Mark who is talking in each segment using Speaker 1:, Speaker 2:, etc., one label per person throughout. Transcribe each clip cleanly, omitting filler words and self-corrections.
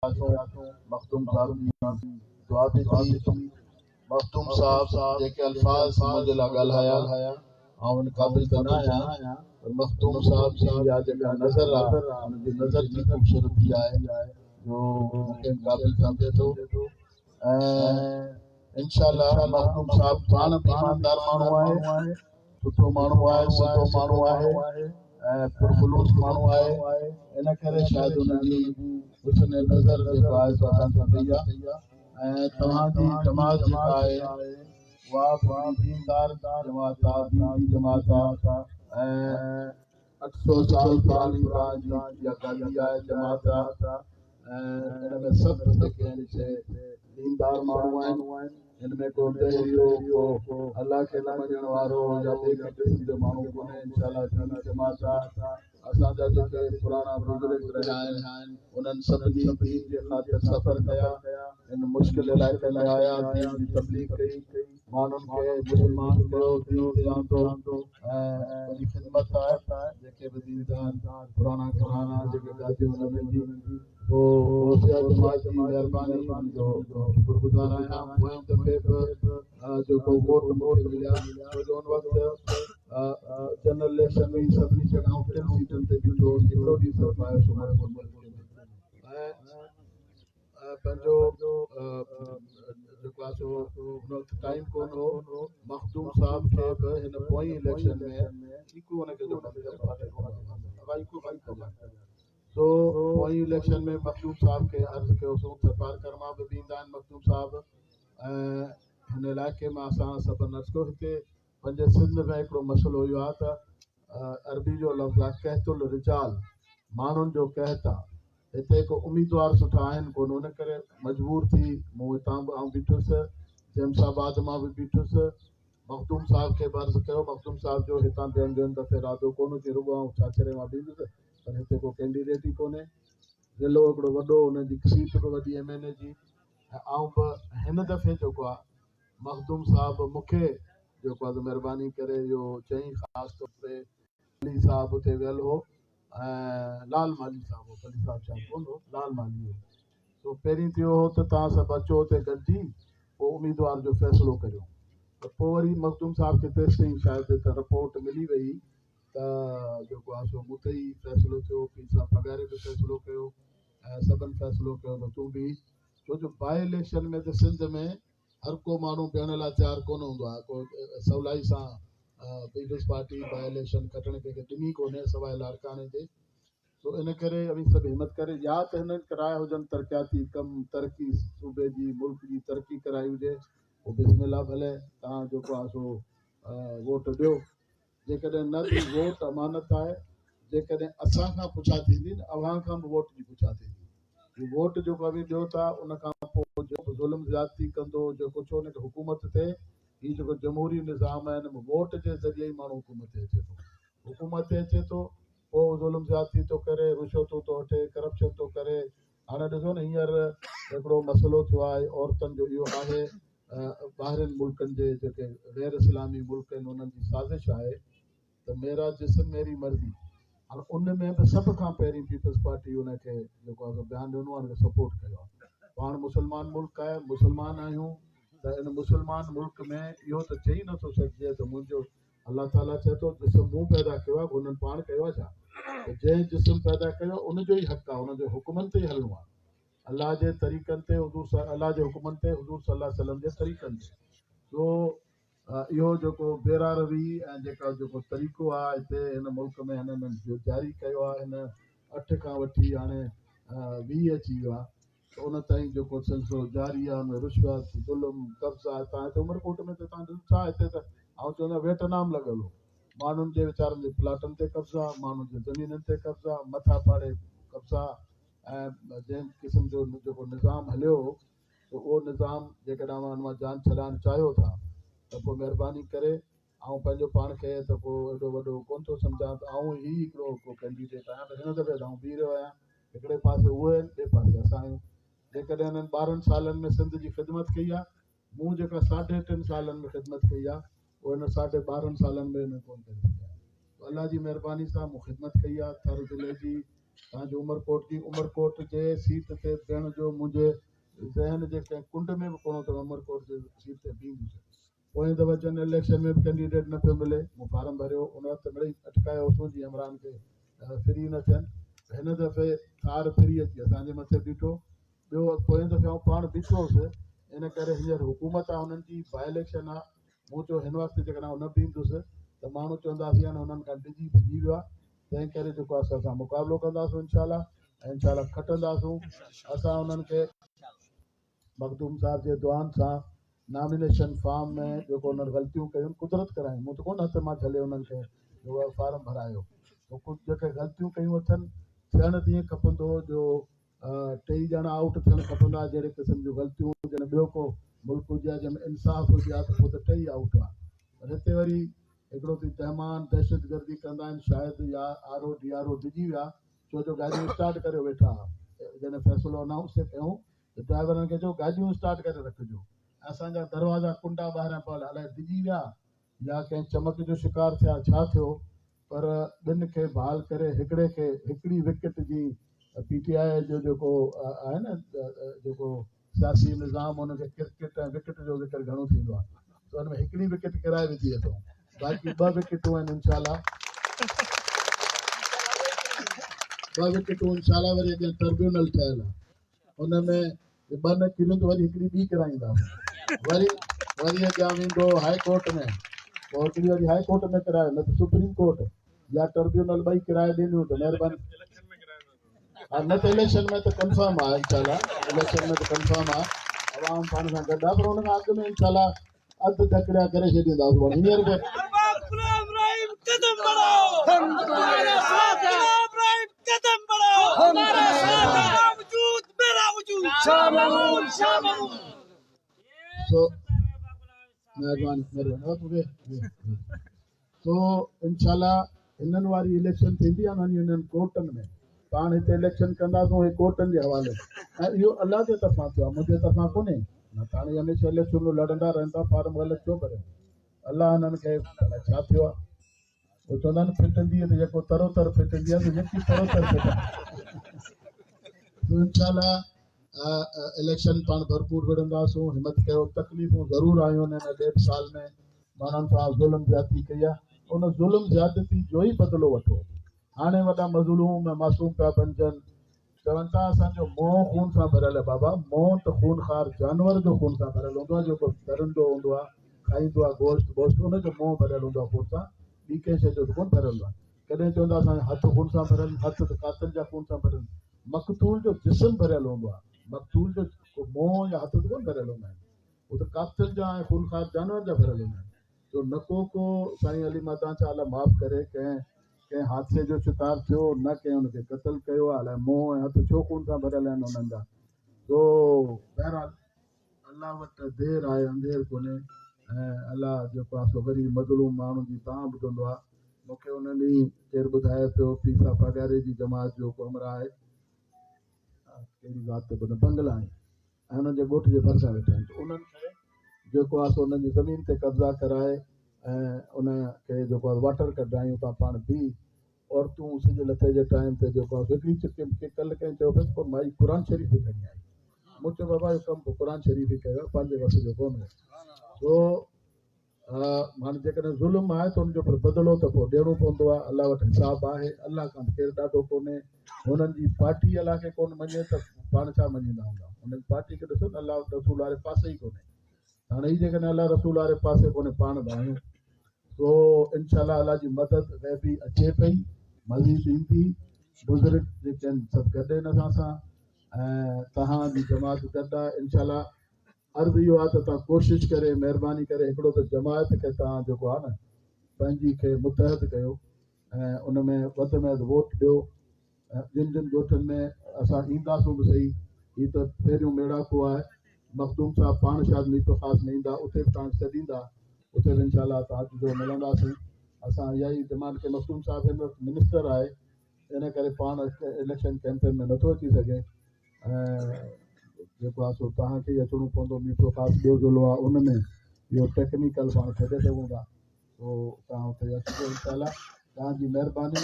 Speaker 1: मखदूम साहब की दुआ भी थी। मखदूम साहब जेके अल्फाज मुंहिंजे लाइ ॻाल्हाया ऐं उन क़ाबिल त न आहियां, पर मखदूम साहब जी इहा जेका नज़र आहे उनजी नज़र जी ख़ूबसूरती आहे जो मूंखे क़ाबिल सम्झे थो। ऐं इंशाअल्लाह मखदूम साहब पाण बि ईमानदार माण्हू आहे, सुठो माण्हू आहे, सिधो माण्हू आहे ऐं पुरखलूस माण्हू आहे। इन करे शायदि उनजी हुस्न नज़र जेको आहे सो असांखे पई आहे। ऐं तव्हांजी जमात जेका आहे उहा बि दीनदार जमात आहे, दीन जी जमात आहे ऐं 800 साल पुरानी तव्हांजी इहा गादी आहे, जमात आहे। ऐं इन में सभु जेके आहिनि से दीनदार माण्हू आहिनि। हिन में को दहरियो, को अलाह खे न मञण वारो या ॿिए कंहिं क़िस्म जो माण्हू कोन्हे। इंशाअल्लाह दीनी जमात आहे। असांजा जेके पुराणा बुज़ुर्ग रहिया आहिनि उन्हनि सभिनी दीन जे ख़ातिर सफ़र कया, इन मुश्किल इलाइक़े में आया, दीन जी तबलीग कई, माण्हुनि खे मुस्लमान कयो, दीन ते आंदो ऐं वॾी ख़िदमत आहे। जेके बि दीनदार पुराणा जेके गादियूं उन्हनि जी पोइ जमात जी महिरबानी जो शुक्रगुज़ार आहियां। पोएं दफ़े बि जेको वोट मूंखे मिलिया, छो जो उन वक़्तु जनरल इलेक्शन में सभिनी जॻहियूं 3 सीटुनि ते बीठो, हिकिड़ो ॾींहुं सिर्फ़ु आयो सो ऐं पंहिंजो जेको आहे सो उन वक़्तु टाइम कोन हो। मखदूम साहब खे बि हिन पोई इलेक्शन में तो पोई इलेक्शन में मखदूम साहब खे अर्ज़ु कयोसीं त पारकर मां बि ईंदा आहिनि मखदूम साहब। ऐं हिन इलाइक़े मां असां सभु अर्ज़ु कयो। हिते पंहिंजे सिंध में हिकिड़ो मसइलो इहो आहे त अरबी जो लफ़्ज़ आहे कहतुल रिजाल, माण्हुनि जो कहत आहे। हिते हिकु उम्मीदवार सुठा आहिनि कोन, उन करे मजबूर थी मूं हितां बि आउं बीठुसि, जैमसाबाद मां बि बीठुसि। मखदूम साहब खे बि अर्ज़ु कयो। मखदूम साहब जो हितां ॿियनि दफ़े इरादो कोन कि रुॻो आउं छाछरे मां बींदुसि, पर हिते को कैंडिडेट ई कोन्हे। ज़िलो हिकिड़ो वॾो, हुनजी सीट बि वॾी MNA जी। ऐं आउं बि हिन दफ़े जेको आहे मखदूम साहब मूंखे जेको आहे महिरबानी करे इहो चई, ख़ासि तौर ते अली साहब हुते वियल हो ऐं लाल माली साहब हो, अली साहब शायदि कोन हो, लाल माली हो। तो पहिरीं थियो हो त तव्हां सभु अचो हुते गॾिजी पोइ उम्मीदवार जो फ़ैसिलो करियो। त पोइ वरी मखदूम साहब खे तेसिताईं शायदि त रिपोर्ट मिली वई त जेको आहे सो मूं ते ई फ़ैसिलो थियो। पीर साहब पघारे बि फ़ैसिलो कयो ऐं सभिनि फ़ैसिलो कयो त तूं बि, छो जो बाए इलेक्शन में त सिंध में हर को माण्हू ॿियण लाइ तयारु कोन हूंदो आहे। को सवलाई सां पीपल्स पार्टी बाए इलेक्शन खटण कंहिंखे ॾिनी कोन्हे सवाइ लाड़काणे जे। तो इन करे अभी सभु हिमत करे या त हिननि कराया हुजनि तरक़ियाती कमु, तरक़ी सूबे जी मुल्क जी तरक़ी कराई हुजे, पोइ बिस्मिल्लाह भले तव्हां जेको आहे सो वोट ॾियो। जेकॾहिं न बि वोट अमानत आहे, जेकॾहिं असां खां पुछा थींदी न अवां खां बि वोट जी पुछा थींदी। वोट जेको बि ॾियो था उन खां पोइ जेको ज़ुल्म ज़्यादती कंदो, जेको छो हुनखे हुकूमत थिए, हीउ जेको जमहूरी निज़ाम आहे हिन में वोट जे ज़रिए ई माण्हू हुकूमत ते अचे थो। हुकूमत ते अचे थो पोइ ज़ुल्म ज़्यादती थो करे, रिश्वतूं थो वठे, करप्शन थो करे। हाणे ॾिसो न हींअर हिकिड़ो मसइलो थियो आहे औरतुनि जो, इहो आहे ॿाहिरिनि मुल्कनि जे जेके गैर इस्लामी मुल्क आहिनि उन्हनि जी साज़िश आहे त मेरा जिस्म मेरी मर्ज़ी। हाणे उन में बि सभ खां पहिरीं पीपल्स पार्टी उनखे जेको आहे बयानु ॾिनो आहे, उनखे सपोर्ट कयो आहे। पाण मुस्लमान मुल्क आहे, मुस्लमान आहियूं, त इन मुस्लमान मुल्क में इहो त चई नथो सघिजे त मुंहिंजो अलाह ताला चए थो जिस्म मूं पैदा कयो आहे, हुननि पाण कयो आहे छा? त जंहिं जिस्म पैदा कयो उनजो ई हक़ आहे, उनजे हुकुमनि ते ई हलणो आहे, अलाह जे तरीक़नि ते, अलाह जे हुकुमनि ते, हुज़ूर सल्लल्लाहु अलैहि वसल्लम जे तरीक़नि ते। तो इहो जेको बेरा रवी ऐं जेको तरीक़ो आहे हिते हिन मुल्क में हिननि जो जारी कयो आहे, हिन 8 खां वठी हाणे 20 अची वियो आहे, त उन ताईं जेको सिलसिलो जारी आहे, हुन रिश्वत, ज़ुल्म, कब्ज़ा। तव्हां हिते उमरकोट में त तव्हां ॾिसो छा हिते त ऐं चवंदा वियतनाम लॻल हो, माण्हुनि जे वीचारनि जे प्लाटनि ते कब्ज़ा, माण्हुनि जे ज़मीननि ते कब्ज़ा, मथा फाड़े कब्ज़ा। ऐं जंहिं क़िस्म जो जेको निज़ाम हलियो त उहो निज़ाम जेकॾहिं हुन मां जान छॾाइणु चाहियो था त पोइ महिरबानी करे ऐं पंहिंजो पाण खे त पोइ एॾो वॾो कोन थो सम्झां त आऊं ई हिकिड़ो को कैंडिडेट आहियां। त हिन दफ़े त आउं बीह रहियो आहियां, हिकिड़े पासे उहे आहिनि, ॿिए पासे असां आहियूं। जेकॾहिं हिननि 12 सालनि में सिंध जी ख़िदमत कई आहे, मूं जेका 3.5 सालनि में ख़िदमत कई आहे उहो हिन 12.5 सालनि में न कोन करे सघिया। अलाह जी महिरबानी सां मूं ख़िदमत कई आहे। थर ज़िले जी तव्हांजे उमरकोट जी उमरकोट जे सीट ते विहण जो मुंहिंजे ज़हन जे कंहिं कुंड में बि कोन अथव उमरकोट जे सीट ते बीहंदुसि। पोइ दफ़ा जनरल इलेक्शन में बि कैंडिडेट न पियो मिले, मूं फार्म भरियो, उन वक़्तु मिड़ई अटकायोसीं जीअं इमरान खे फ्री न थियनि। हिन दफ़े थार फ्री अची असांजे मथे बीठो। ॿियो पोइ दफ़े आउं पाण बीठो हुउसि, इन करे हींअर हुकूमत आहे हुननि जी बाई इलेक्शन आहे। मूं चयो हिन वक़्तु जेकॾहिं न बीहंदुसि त माण्हू चवंदासीं आहे न हुननि खां डिॼी भॼी वियो आहे। तंहिं करे जेको आहे असां मुक़ाबिलो कंदासीं इनशाला ऐं इनशाला खटंदासीं। असां उन्हनि खे मखदूम साहब जे दुआनि सां नॉमिनेशन फॉर्म में जेको उन्हनि ग़लतियूं कयूं कुदरत करायूं। मूं त कोन हथ मां झले उन्हनि खे फार्म भरायो। कुझु जेके ग़लतियूं कयूं अथनि थियणु तीअं खपंदो जो 2 ॼणा आउट थियणु खपंदा। जहिड़े क़िस्म जूं ग़लतियूं हुजनि, ॿियो को मुल्क हुजे जंहिंमें इंसाफ़ हुजे हा त पोइ त 2 आउट आहे। पर हिते वरी हिकिड़ो थी तहमान दहशतगर्दी कंदा आहिनि शायदि, या RO DRO डिॼी विया छो जो गाॾियूं स्टार्ट करे वेठा हुआ। जॾहिं फ़ैसिलो अनाउंस कयूं त ड्राइवरनि खे चयो गाॾियूं स्टार्ट करे रखिजो। असांजा दरवाज़ा कुंडा ॿाहिरां पियल, अलाए डिॼी विया या कंहिं चमक जो शिकार थिया छा थियो, पर ॿिनि खे बहाल करे हिकिड़े खे हिकिड़ी विकेट जी PTI जो जेको आहे न जेको सियासी निज़ाम, हुनखे क्रिकेट ऐं विकेट जो ज़िक्र घणो थींदो आहे, त हुन में हिकिड़ी विकेट किराए विझी अथऊं। बाक़ी 2 विकेटूं आहिनि इनशाला। 2 विकेटूं इनशाला वरी अॻियां ट्रिब्यूनल ठहियल आहे, हुन में 2 न किरियूं त वरी हिकिड़ी ॿी कराईंदासीं। वरी अॻियां वेंदो हाई कोर्ट में, पोइ हिकिड़ी वरी हाई कोर्ट में किरायो, न त सुप्रीम कोर्ट या ट्रिब्यूनल, 2 किराए ॾींदियूं त महिरबानी। न त इलेक्शन में त कंफर्म आहे इनशाला, इलेक्शन में त कंफर्म आहे, आवाम पाण सां गॾु आहे। पर हुन खां अॻु में इनशाला अधु धकड़िया करे छॾींदासीं। हींअर बि तो इनशाला हिननि वारी इलेक्शन थींदी आहे न हिननि कोर्टनि में। पाण हिते इलेक्शन कंदासीं हे कोर्टनि जे हवाले, ऐं इहो अलाह जे तरफ़ां थियो आहे, मुंहिंजे तरफ़ां कोन्हे। न त हाणे हमेशह इलेक्शनूं लड़ंदा रहनि था, फार्म ग़लति छो भरियो। अलाह हिननि खे छा थियो आहे, उहो चवंदा आहिनि फिटंदी त जेको तरो तर फिटंदी आहे त जेकी तरो तर फिटंदी। इनशाला इलेक्शन पाण भरपूर विढ़ंदासीं, हिमत कयो। तकलीफ़ूं ज़रूरु आयूं आहिनि हिन 1.5 साल में, माण्हुनि सां ज़ुल्म ज़्यादती कई आहे, उन ज़ुल्म ज़्यादती जो ई बदिलो वठो। हाणे वॾा मज़लूम ऐं मासूम पिया बणजनि, चवनि था असांजो मोह खून सां भरियल आहे। बाबा मोह त खूनखार जानवर जो खून सां भरियल हूंदो आहे, जेको तरंदो हूंदो आहे, खाईंदो आहे गोश्त वोश्त, हुनजो मोह भरियल हूंदो आहे खून सां, ॿी कंहिं शइ जो त कोन भरियल हूंदो आहे। कॾहिं चवंदा असांजा हथ खून सां भरियल, हथ त कातल जा खून सां भरियल। मक़तूल जो जिस्म भरियल हूंदो आहे, मक़तूल जो मोह या हथ त कोन भरियल हूंदा आहिनि, उहो त कातल जा ऐं खूनखार जानवर जा भरियल हूंदा आहिनि। जो न को साईं अली माता छा अलाह माफ़ करे कंहिं हादसे जो शिकार थियो, न कंहिं हुनखे क़तल कयो आहे, अलाए मोह ऐं हथ छो खून सां भरियल आहिनि हुननि जा। तो बहरहाल अलाह वटि देरि आहे, अंधेर कोन्हे, ऐं अलाह जेको आहे सो वरी मज़लूम माण्हुनि जी तव्हां ॿुधंदो आहे। मूंखे हुन ॾींहुं केरु ॿुधाए पियो पीसा पगारे जी जमात जो कमरा आहे, कहिड़ी ज़ात बंगला आहे, ऐं हुननि जे ॻोठ जे भरिसां वेठा आहिनि। उन्हनि खे जेको आहे सो उन्हनि जी ज़मीन ते कब्ज़ा कराए ऐं उनखे जेको आहे वाटर कढायूं था पाण बि। औरतूं सिज लथे जे टाइम ते जेको आहे हिकिड़ी कल्ह कंहिं चयो पियो पर माई क़ुर शरीफ़ खणी आई। मूं चयो बाबा इहो कमु क़ुर शरीफ़ ई कयो, पंहिंजे वस जो कोन्हे। तो हाणे जेकॾहिं ज़ुल्म आहे त हुनजो पर बदिलो त पोइ ॾियणो पवंदो आहे। अलाह वटि हिसाबु आहे, अलाह खां केरु ॾाढो कोन्हे। हुननि जी पार्टी अलाह खे कोन मञे त पाण छा मञींदा हूंदा, हुननि पार्टी खे ॾिसो न, अलाह रसूल वारे पासे ई कोन्हे। हाणे ही जेकॾहिं अलाह रसूल वारे पासे कोन्हे, पाण बि आहियूं। तो इनशाला अलाह जी मदद गैबी अचे पई, मज़ीद ईंदी। बुज़ुर्ग जेके आहिनि सभु गॾु आहिनि असां सां, ऐं तव्हांजी जमात गॾु आहे इनशाला। अर्ज़ु इहो आहे त तव्हां कोशिशि करे महिरबानी करे हिकिड़ो त जमात खे तव्हां जेको आहे न पंहिंजी खे मुतहद कयो, ऐं उन में वधि में वधि वोट ॾियो। जिन ॻोठनि में असां ईंदासीं बि सही, हीअ त पहिरियों मेड़ाको आहे, मखदूम साहब पाण शायदि मीतो ख़ासि में ईंदा, उते बि तव्हां छॾींदा, उते बि इनशाला तव्हां जो मिलंदासीं। असां इहा ई डिमांड के मखदूम साहब हिन वक़्तु मिनिस्टर आहे, इन करे पाण इलेक्शन कैंपेन में नथो अची सघे, ऐं जेको आहे सो तव्हांखे ई अचिणो पवंदो। मीठो ख़ासि ॿियो ज़ुलो आहे, उन में इहो टेक्निकल पाण छॾे सघूं था, पोइ तव्हां हुते अचिजो इनशाला। तव्हांजी महिरबानी।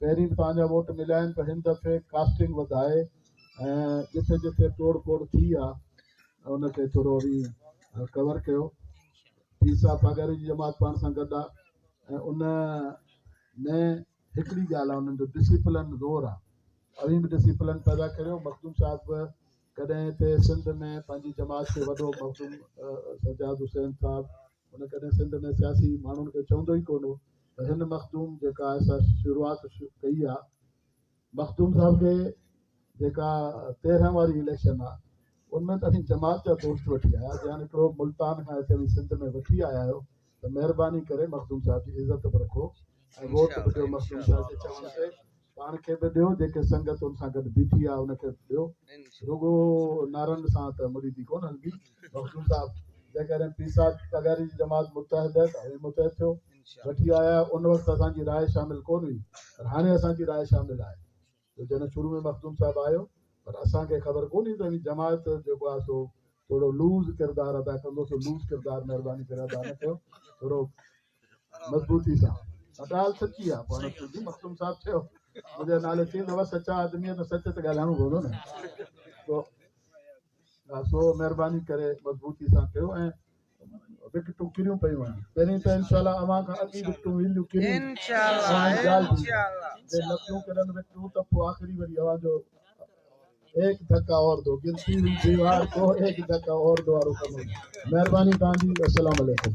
Speaker 1: पहिरीं बि तव्हांजा वोट मिलिया आहिनि पर हिन दफ़े कास्टिंग वधाए ऐं जिथे जिथे तोड़ फोड़ थी आहे उनखे थोरो वरी कवर कयो। पीसा पगारी जी जमात पाण सां गॾु आहे ऐं उन में हिकिड़ी ॻाल्हि आहे उन्हनि जो डिसिप्लिन ज़ोर आहे। अभी बि डिसिप्लिन पैदा करियो। मखदूम साहिब कॾहिं हिते सिंध में पंहिंजी जमात खे वॾो मखदूम सजाद हुसैन साहिबु उन कॾहिं सिंध में सियासी माण्हुनि खे चवंदो ई कोन हो त हिन मखदूम जेका असां शुरूआति कई आहे मखदूम साहिब खे जेका 13 वारी इलेक्शन आहे उनमें त असीं जमात जा दोस्त वठी आया ॼण हिकिड़ो मुल्तान खां हिते बि सिंध में वठी आया आहियो त महिरबानी करे मखदूम साहिब जी इज़त बि रखो ऐं वोट बि ॾियो मखदूम साहिब जे चवण ते पाण खे बि ॾियो जेके संगत उन सां गॾु बीठी आहे उनखे बि ॾियो। रुगो नारंग सां त मुरीदी कोन हलंदी। मखदूम साहिब जेकॾहिं पीसा पगारी जी जमात मुतहद आहे त हली मुतहद थियो वठी आया। उन वक़्तु असांजी राय शामिल कोन हुई पर हाणे असांजी राय शामिल आहे। जॾहिं शुरू में मखदूम साहिबु आयो पर असांखे ख़बर कोन्हे त हीअ जमात जेको आहे सो थोरो लूज़ किरदारु अदा कंदो। सो लूज़ किरदारु महिरबानी करे अदा न कयो थोरो मज़बूती सां। ॻाल्हि सची आहे पाण सिंधी मखदूम साहिबु चयो मुंहिंजे नाले चईंदव सचा आदमी आहे त सच त ॻाल्हाइणो पवंदो न। सो महिरबानी करे मज़बूती सां कयो ऐं विकटूं किरियूं पियूं आहिनि। पहिरीं त इनशाला अवां खां अॻी विकटूं ईंदियूं किरियूं लखियूं किरनि विकटूं त पोइ आख़िरी वरी अवां जो एक धक्का और दो गिनती हुई दीवार को एक धक्का और दो वारो कमु। महिरबानी तव्हांजी। अस्सलाम वालेकुम।